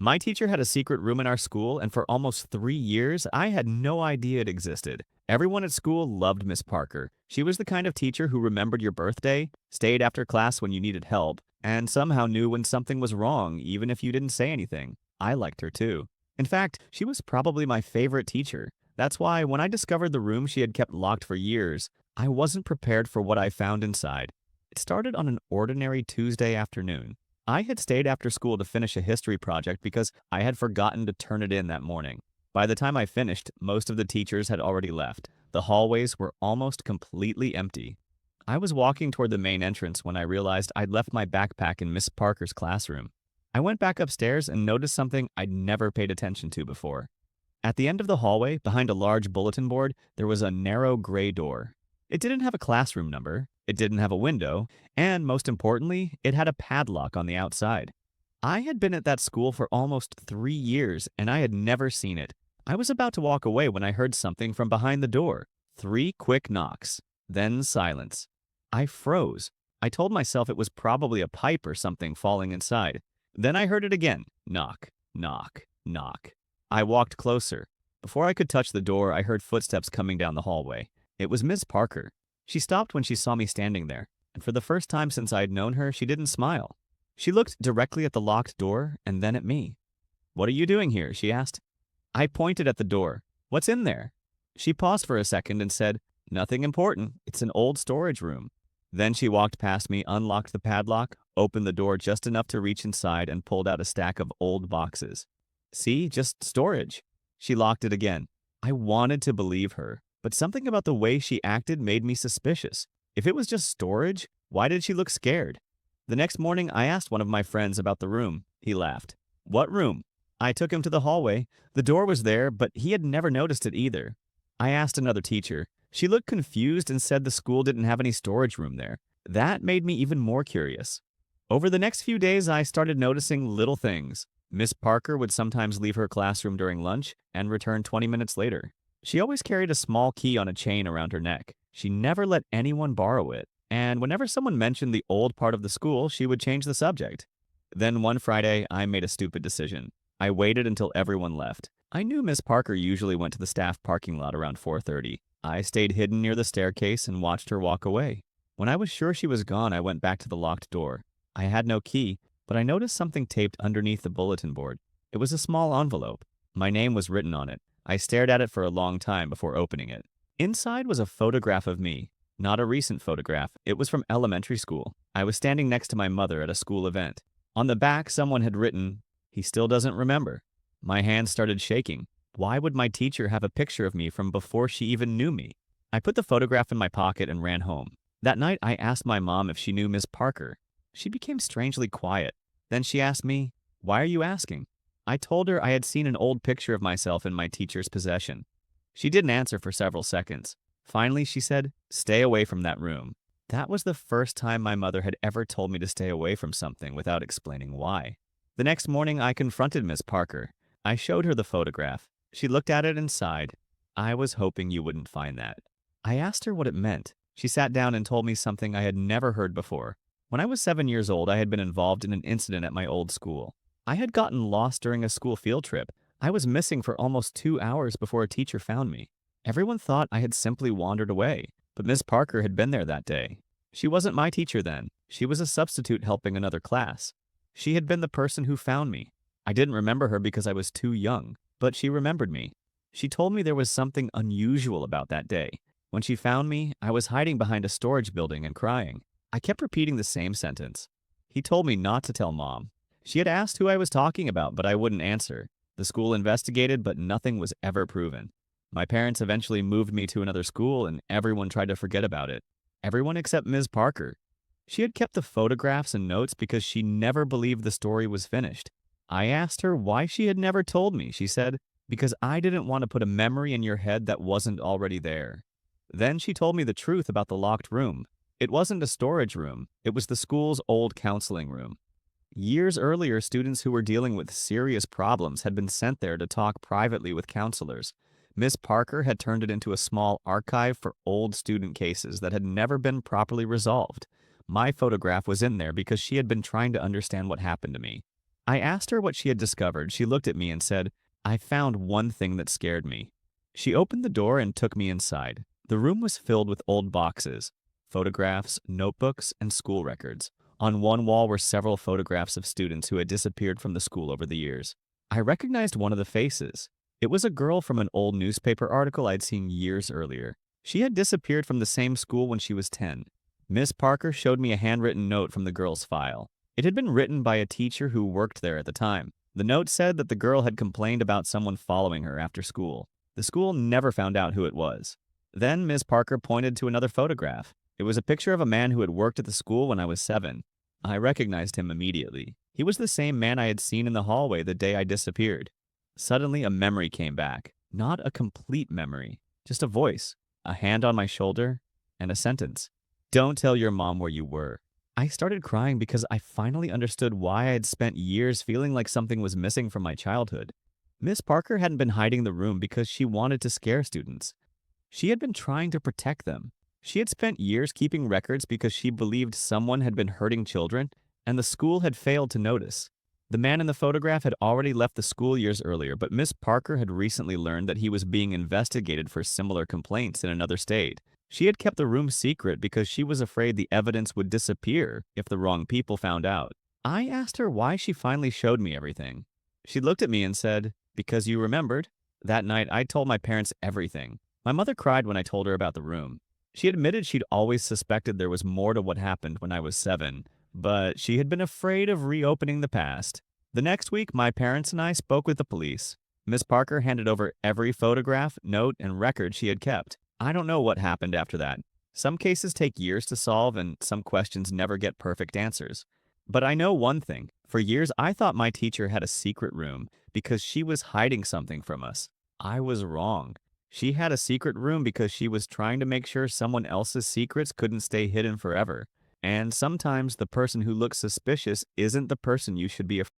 My teacher had a secret room in our school, and for almost 3 years, I had no idea it existed. Everyone at school loved Miss Parker. She was the kind of teacher who remembered your birthday, stayed after class when you needed help, and somehow knew when something was wrong, even if you didn't say anything. I liked her too. In fact, she was probably my favorite teacher. That's why when I discovered the room she had kept locked for years, I wasn't prepared for what I found inside. It started on an ordinary Tuesday afternoon. I had stayed after school to finish a history project because I had forgotten to turn it in that morning. By the time I finished, most of the teachers had already left. The hallways were almost completely empty. I was walking toward the main entrance when I realized I'd left my backpack in Miss Parker's classroom. I went back upstairs and noticed something I'd never paid attention to before. At the end of the hallway, behind a large bulletin board, there was a narrow gray door. It didn't have a classroom number, it didn't have a window, and most importantly, it had a padlock on the outside. I had been at that school for almost 3 years, and I had never seen it. I was about to walk away when I heard something from behind the door. 3 quick knocks, then silence. I froze. I told myself it was probably a pipe or something falling inside. Then I heard it again. Knock, knock, knock. I walked closer. Before I could touch the door, I heard footsteps coming down the hallway. It was Miss Parker. She stopped when she saw me standing there, and for the first time since I had known her, she didn't smile. She looked directly at the locked door and then at me. "What are you doing here?" she asked. I pointed at the door. "What's in there?" She paused for a second and said, "Nothing important. It's an old storage room." Then she walked past me, unlocked the padlock, opened the door just enough to reach inside, and pulled out a stack of old boxes. "See, just storage." She locked it again. I wanted to believe her, but something about the way she acted made me suspicious. If it was just storage, why did she look scared? The next morning, I asked one of my friends about the room. He laughed. "What room?" I took him to the hallway. The door was there, but he had never noticed it either. I asked another teacher. She looked confused and said the school didn't have any storage room there. That made me even more curious. Over the next few days, I started noticing little things. Miss Parker would sometimes leave her classroom during lunch and return 20 minutes later. She always carried a small key on a chain around her neck. She never let anyone borrow it, and whenever someone mentioned the old part of the school, she would change the subject. Then one Friday, I made a stupid decision. I waited until everyone left. I knew Miss Parker usually went to the staff parking lot around 4:30. I stayed hidden near the staircase and watched her walk away. When I was sure she was gone, I went back to the locked door. I had no key, but I noticed something taped underneath the bulletin board. It was a small envelope. My name was written on it. I stared at it for a long time before opening it. Inside was a photograph of me. Not a recent photograph. It was from elementary school. I was standing next to my mother at a school event. On the back, someone had written, "He still doesn't remember." My hands started shaking. Why would my teacher have a picture of me from before she even knew me? I put the photograph in my pocket and ran home. That night, I asked my mom if she knew Miss Parker. She became strangely quiet. Then she asked me, "Why are you asking?" I told her I had seen an old picture of myself in my teacher's possession. She didn't answer for several seconds. Finally, she said, "Stay away from that room." That was the first time my mother had ever told me to stay away from something without explaining why. The next morning, I confronted Miss Parker. I showed her the photograph. She looked at it and sighed. "I was hoping you wouldn't find that." I asked her what it meant. She sat down and told me something I had never heard before. When I was 7 years old, I had been involved in an incident at my old school. I had gotten lost during a school field trip. I was missing for almost 2 hours before a teacher found me. Everyone thought I had simply wandered away, but Miss Parker had been there that day. She wasn't my teacher then. She was a substitute helping another class. She had been the person who found me. I didn't remember her because I was too young, but she remembered me. She told me there was something unusual about that day. When she found me, I was hiding behind a storage building and crying. I kept repeating the same sentence. He told me not to tell Mom. She had asked who I was talking about, but I wouldn't answer. The school investigated, but nothing was ever proven. My parents eventually moved me to another school, and everyone tried to forget about it. Everyone except Ms. Parker. She had kept the photographs and notes because she never believed the story was finished. I asked her why she had never told me. She said, "Because I didn't want to put a memory in your head that wasn't already there." Then she told me the truth about the locked room. It wasn't a storage room. It was the school's old counseling room. Years earlier, students who were dealing with serious problems had been sent there to talk privately with counselors. Miss Parker had turned it into a small archive for old student cases that had never been properly resolved. My photograph was in there because she had been trying to understand what happened to me. I asked her what she had discovered. She looked at me and said, I found one thing that scared me. She opened the door and took me inside. The room was filled with old boxes, photographs, notebooks, and school records. On one wall were several photographs of students who had disappeared from the school over the years. I recognized one of the faces. It was a girl from an old newspaper article I'd seen years earlier. She had disappeared from the same school when she was 10. Miss Parker showed me a handwritten note from the girl's file. It had been written by a teacher who worked there at the time. The note said that the girl had complained about someone following her after school. The school never found out who it was. Then Miss Parker pointed to another photograph. It was a picture of a man who had worked at the school when I was 7. I recognized him immediately. He was the same man I had seen in the hallway the day I disappeared. Suddenly, a memory came back. Not a complete memory, just a voice, a hand on my shoulder, and a sentence. Don't tell your mom where you were. I started crying because I finally understood why I had spent years feeling like something was missing from my childhood. Miss Parker hadn't been hiding the room because she wanted to scare students. She had been trying to protect them. She had spent years keeping records because she believed someone had been hurting children, and the school had failed to notice. The man in the photograph had already left the school years earlier, but Miss Parker had recently learned that he was being investigated for similar complaints in another state. She had kept the room secret because she was afraid the evidence would disappear if the wrong people found out. I asked her why she finally showed me everything. She looked at me and said, because you remembered. That night, I told my parents everything. My mother cried when I told her about the room. She admitted she'd always suspected there was more to what happened when I was 7, but she had been afraid of reopening the past. The next week, my parents and I spoke with the police. Miss Parker handed over every photograph, note, and record she had kept. I don't know what happened after that. Some cases take years to solve, and some questions never get perfect answers. But I know one thing. For years, I thought my teacher had a secret room because she was hiding something from us. I was wrong. She had a secret room because she was trying to make sure someone else's secrets couldn't stay hidden forever. And sometimes the person who looks suspicious isn't the person you should be afraid of.